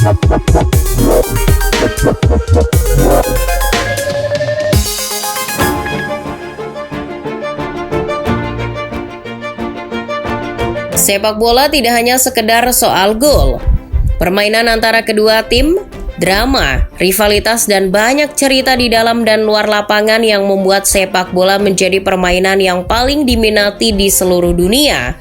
Sepak bola tidak hanya sekedar soal gol. Permainan antara kedua tim, drama, rivalitas, dan banyak cerita di dalam dan luar lapangan yang membuat sepak bola menjadi permainan yang paling diminati di seluruh dunia.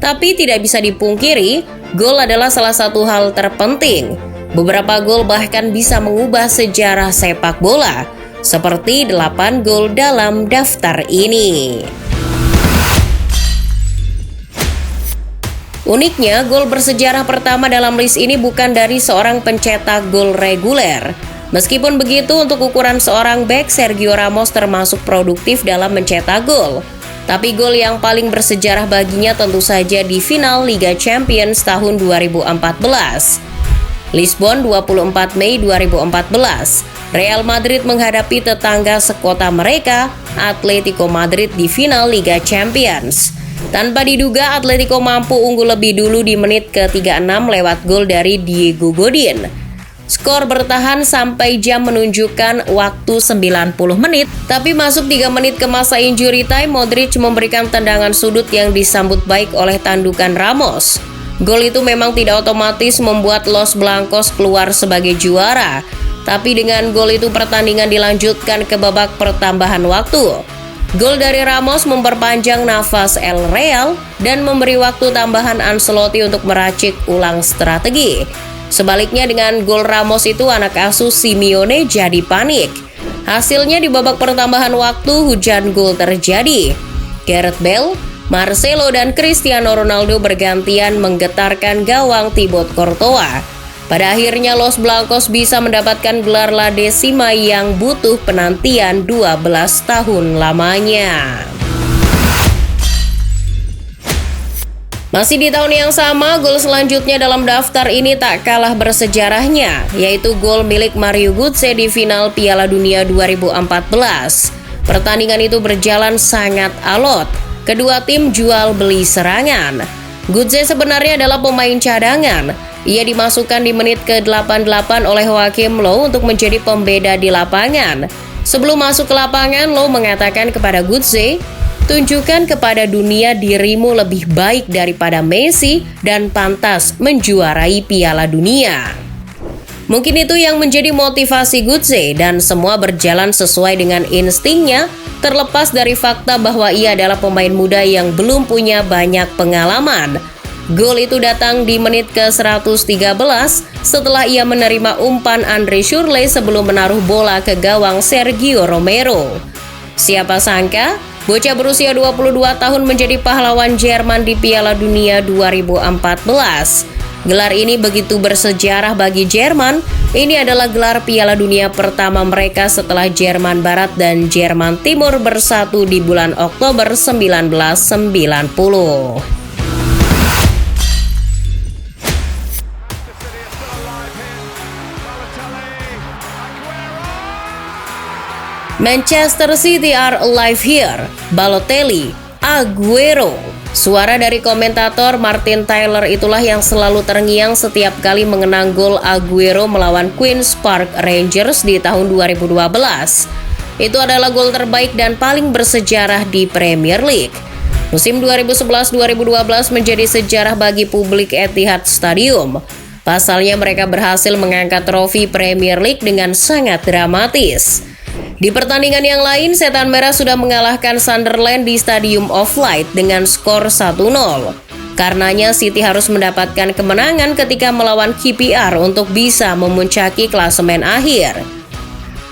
Tapi tidak bisa dipungkiri, gol adalah salah satu hal terpenting. Beberapa gol bahkan bisa mengubah sejarah sepak bola, seperti 8 gol dalam daftar ini. Uniknya, gol bersejarah pertama dalam list ini bukan dari seorang pencetak gol reguler. Meskipun begitu, untuk ukuran seorang bek, Sergio Ramos termasuk produktif dalam mencetak gol. Tapi gol yang paling bersejarah baginya tentu saja di final Liga Champions tahun 2014. Lisbon, 24 Mei 2014. Real Madrid menghadapi tetangga sekota mereka, Atletico Madrid, di final Liga Champions. Tanpa diduga, Atletico mampu unggul lebih dulu di menit ke-36 lewat gol dari Diego Godin. Skor bertahan sampai jam menunjukkan waktu 90 menit, tapi masuk 3 menit ke masa injury time, Modric memberikan tendangan sudut yang disambut baik oleh tandukan Ramos. Gol itu memang tidak otomatis membuat Los Blancos keluar sebagai juara, tapi dengan gol itu pertandingan dilanjutkan ke babak pertambahan waktu. Gol dari Ramos memperpanjang nafas El Real dan memberi waktu tambahan Ancelotti untuk meracik ulang strategi. Sebaliknya, dengan gol Ramos itu anak asuh Simeone jadi panik. Hasilnya di babak pertambahan waktu hujan gol terjadi. Gareth Bale, Marcelo, dan Cristiano Ronaldo bergantian menggetarkan gawang Thibaut Courtois. Pada akhirnya Los Blancos bisa mendapatkan gelar La Decima yang butuh penantian 12 tahun lamanya. Masih di tahun yang sama, gol selanjutnya dalam daftar ini tak kalah bersejarahnya, yaitu gol milik Mario Götze di final Piala Dunia 2014. Pertandingan itu berjalan sangat alot. Kedua tim jual beli serangan. Götze sebenarnya adalah pemain cadangan. Ia dimasukkan di menit ke-88 oleh Joachim Low untuk menjadi pembeda di lapangan. Sebelum masuk ke lapangan, Low mengatakan kepada Götze, "Tunjukkan kepada dunia dirimu lebih baik daripada Messi dan pantas menjuarai Piala Dunia." Mungkin itu yang menjadi motivasi Götze dan semua berjalan sesuai dengan instingnya, terlepas dari fakta bahwa ia adalah pemain muda yang belum punya banyak pengalaman. Gol itu datang di menit ke-113 setelah ia menerima umpan Andre Schürrle sebelum menaruh bola ke gawang Sergio Romero. Siapa sangka, bocah berusia 22 tahun menjadi pahlawan Jerman di Piala Dunia 2014. Gelar ini begitu bersejarah bagi Jerman. Ini adalah gelar Piala Dunia pertama mereka setelah Jerman Barat dan Jerman Timur bersatu di bulan Oktober 1990. Manchester City are alive here, Balotelli, Aguero. Suara dari komentator Martin Tyler itulah yang selalu terngiang setiap kali mengenang gol Aguero melawan Queen's Park Rangers di tahun 2012. Itu adalah gol terbaik dan paling bersejarah di Premier League. Musim 2011-2012 menjadi sejarah bagi publik Etihad Stadium. Pasalnya mereka berhasil mengangkat trofi Premier League dengan sangat dramatis. Di pertandingan yang lain, Setan Merah sudah mengalahkan Sunderland di Stadium of Light dengan skor 1-0. Karenanya City harus mendapatkan kemenangan ketika melawan QPR untuk bisa memuncaki klasemen akhir.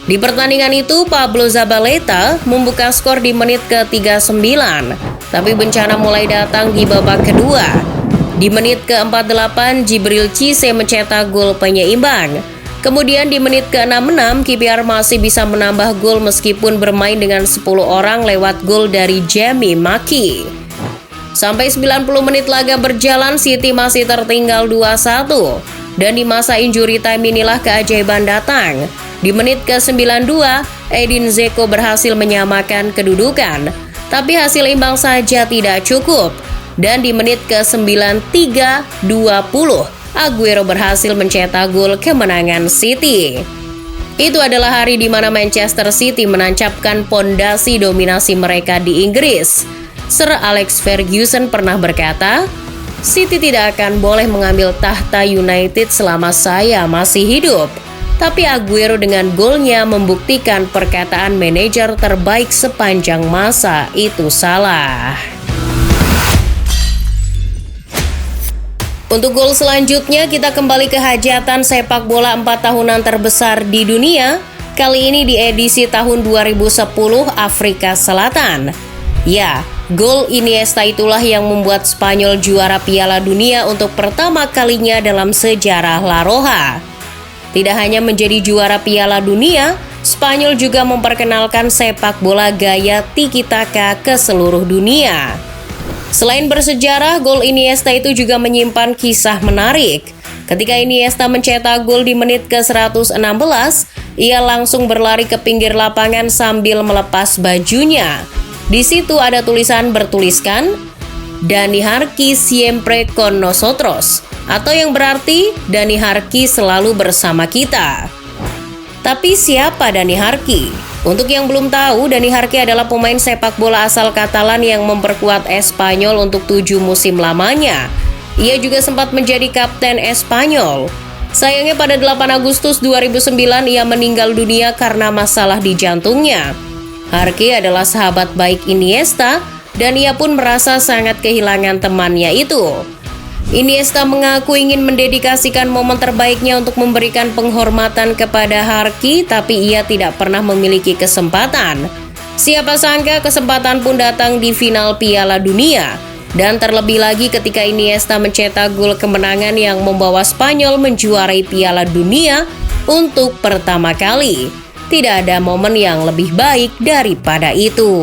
Di pertandingan itu, Pablo Zabaleta membuka skor di menit ke-39, tapi bencana mulai datang di babak kedua. Di menit ke-48, Djibril Cissé mencetak gol penyeimbang. Kemudian di menit ke-66, QPR masih bisa menambah gol meskipun bermain dengan 10 orang lewat gol dari Jamie Mackie. Sampai 90 menit laga berjalan, City masih tertinggal 2-1. Dan di masa injury time inilah keajaiban datang. Di menit ke-92, Edin Dzeko berhasil menyamakan kedudukan. Tapi hasil imbang saja tidak cukup. Dan di menit ke-93, 20, Aguero berhasil mencetak gol kemenangan City. Itu adalah hari di mana Manchester City menancapkan pondasi dominasi mereka di Inggris. Sir Alex Ferguson pernah berkata, "City tidak akan boleh mengambil tahta United selama saya masih hidup." Tapi Aguero dengan golnya membuktikan perkataan manajer terbaik sepanjang masa itu salah. Untuk gol selanjutnya, kita kembali ke hajatan sepak bola 4 tahunan terbesar di dunia. Kali ini di edisi tahun 2010 Afrika Selatan. Ya, gol Iniesta itulah yang membuat Spanyol juara Piala Dunia untuk pertama kalinya dalam sejarah La Roja. Tidak hanya menjadi juara Piala Dunia, Spanyol juga memperkenalkan sepak bola gaya tiki-taka ke seluruh dunia. Selain bersejarah, gol Iniesta itu juga menyimpan kisah menarik. Ketika Iniesta mencetak gol di menit ke-116, ia langsung berlari ke pinggir lapangan sambil melepas bajunya. Di situ ada tulisan bertuliskan, "Dani Harki siempre con nosotros," atau yang berarti, Dani Harki selalu bersama kita. Tapi siapa Dani Harki? Untuk yang belum tahu, Dani Harki adalah pemain sepak bola asal Katalan yang memperkuat Espanyol untuk 7 musim lamanya. Ia juga sempat menjadi kapten Espanyol. Sayangnya pada 8 Agustus 2009 ia meninggal dunia karena masalah di jantungnya. Harki adalah sahabat baik Iniesta dan ia pun merasa sangat kehilangan temannya itu. Iniesta mengaku ingin mendedikasikan momen terbaiknya untuk memberikan penghormatan kepada Harki, tapi ia tidak pernah memiliki kesempatan. Siapa sangka kesempatan pun datang di final Piala Dunia. Dan terlebih lagi ketika Iniesta mencetak gol kemenangan yang membawa Spanyol menjuarai Piala Dunia untuk pertama kali. Tidak ada momen yang lebih baik daripada itu.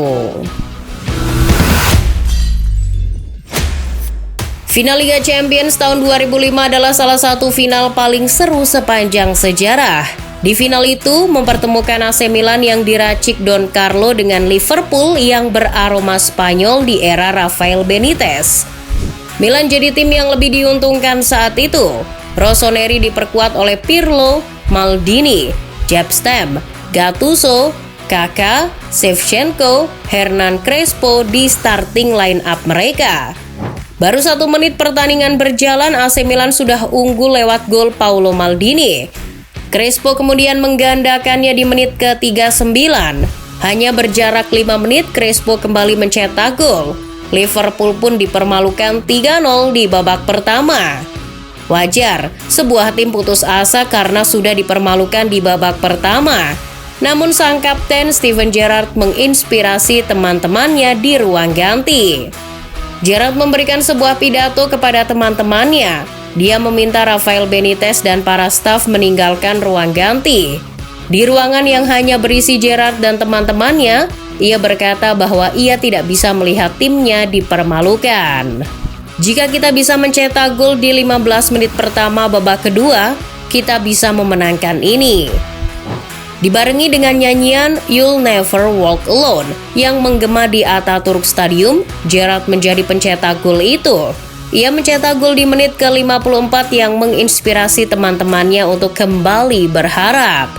Final Liga Champions tahun 2005 adalah salah satu final paling seru sepanjang sejarah. Di final itu mempertemukan AC Milan yang diracik Don Carlo dengan Liverpool yang beraroma Spanyol di era Rafael Benitez. Milan jadi tim yang lebih diuntungkan saat itu. Rossoneri diperkuat oleh Pirlo, Maldini, Jaap Stam, Gattuso, Kaká, Shevchenko, Hernan Crespo di starting line up mereka. Baru 1 menit pertandingan berjalan, AC Milan sudah unggul lewat gol Paolo Maldini. Crespo kemudian menggandakannya di menit ke-39. Hanya berjarak 5 menit, Crespo kembali mencetak gol. Liverpool pun dipermalukan 3-0 di babak pertama. Wajar, sebuah tim putus asa karena sudah dipermalukan di babak pertama. Namun sang kapten Steven Gerrard menginspirasi teman-temannya di ruang ganti. Gerrard memberikan sebuah pidato kepada teman-temannya. Dia meminta Rafael Benitez dan para staf meninggalkan ruang ganti. Di ruangan yang hanya berisi Gerrard dan teman-temannya, ia berkata bahwa ia tidak bisa melihat timnya dipermalukan. Jika kita bisa mencetak gol di 15 menit pertama babak kedua, kita bisa memenangkan ini. Dibarengi dengan nyanyian You'll Never Walk Alone yang menggema di Ataturk Stadium, Gerrard menjadi pencetak gol itu. Ia mencetak gol di menit ke-54 yang menginspirasi teman-temannya untuk kembali berharap.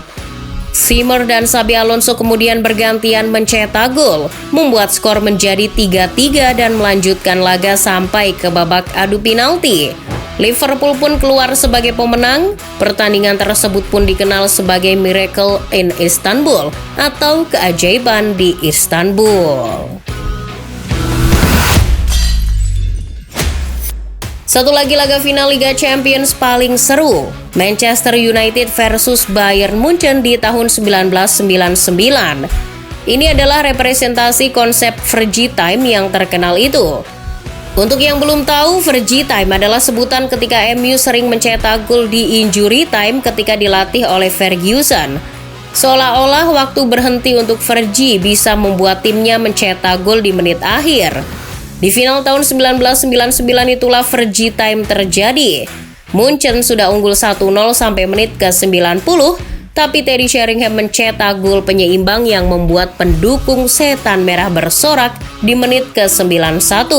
Zimmer dan Xabi Alonso kemudian bergantian mencetak gol, membuat skor menjadi 3-3 dan melanjutkan laga sampai ke babak adu penalti. Liverpool pun keluar sebagai pemenang. Pertandingan tersebut pun dikenal sebagai Miracle in Istanbul atau keajaiban di Istanbul. Satu lagi laga final Liga Champions paling seru, Manchester United versus Bayern Munchen di tahun 1999. Ini adalah representasi konsep Fergie Time yang terkenal itu. Untuk yang belum tahu, Fergie Time adalah sebutan ketika MU sering mencetak gol di injury time ketika dilatih oleh Ferguson. Seolah-olah waktu berhenti untuk Fergie bisa membuat timnya mencetak gol di menit akhir. Di final tahun 1999 itulah Fergie Time terjadi. Munchen sudah unggul 1-0 sampai menit ke-90, tapi Teddy Sheringham mencetak gol penyeimbang yang membuat pendukung Setan Merah bersorak di menit ke-91.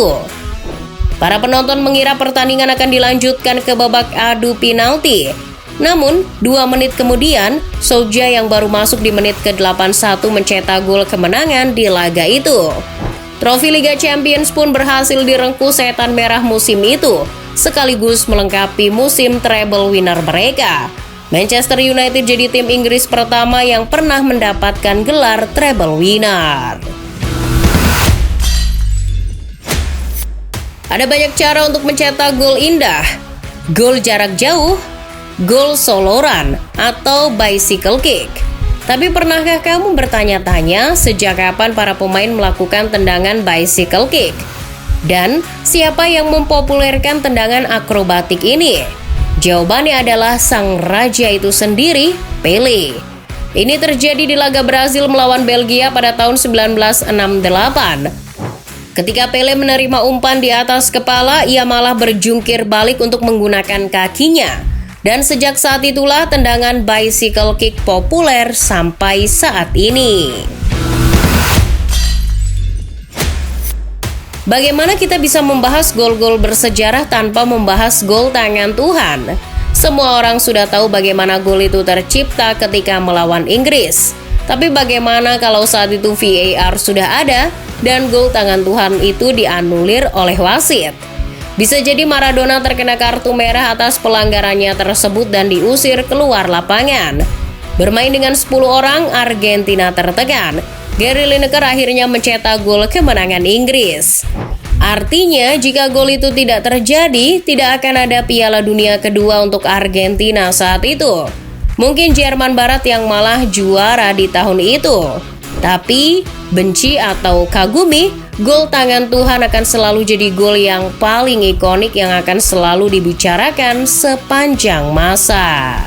Para penonton mengira pertandingan akan dilanjutkan ke babak adu penalti. Namun, 2 menit kemudian, Solskjaer yang baru masuk di menit ke-81 mencetak gol kemenangan di laga itu. Trofi Liga Champions pun berhasil direngkuh Setan Merah musim itu, sekaligus melengkapi musim treble winner mereka. Manchester United jadi tim Inggris pertama yang pernah mendapatkan gelar treble winner. Ada banyak cara untuk mencetak gol indah, gol jarak jauh, gol soloran, atau bicycle kick. Tapi pernahkah kamu bertanya-tanya sejak kapan para pemain melakukan tendangan bicycle kick? Dan siapa yang mempopulerkan tendangan akrobatik ini? Jawabannya adalah sang raja itu sendiri, Pelé. Ini terjadi di laga Brasil melawan Belgia pada tahun 1968. Ketika Pelé menerima umpan di atas kepala, ia malah berjungkir balik untuk menggunakan kakinya. Dan sejak saat itulah tendangan bicycle kick populer sampai saat ini. Bagaimana kita bisa membahas gol-gol bersejarah tanpa membahas gol tangan Tuhan? Semua orang sudah tahu bagaimana gol itu tercipta ketika melawan Inggris. Tapi bagaimana kalau saat itu VAR sudah ada dan gol tangan Tuhan itu dianulir oleh wasit? Bisa jadi Maradona terkena kartu merah atas pelanggarannya tersebut dan diusir keluar lapangan. Bermain dengan 10 orang, Argentina tertekan. Gary Lineker akhirnya mencetak gol kemenangan Inggris. Artinya, jika gol itu tidak terjadi, tidak akan ada Piala Dunia kedua untuk Argentina saat itu. Mungkin Jerman Barat yang malah juara di tahun itu. Tapi, benci atau kagumi, gol tangan Tuhan akan selalu jadi gol yang paling ikonik yang akan selalu dibicarakan sepanjang masa.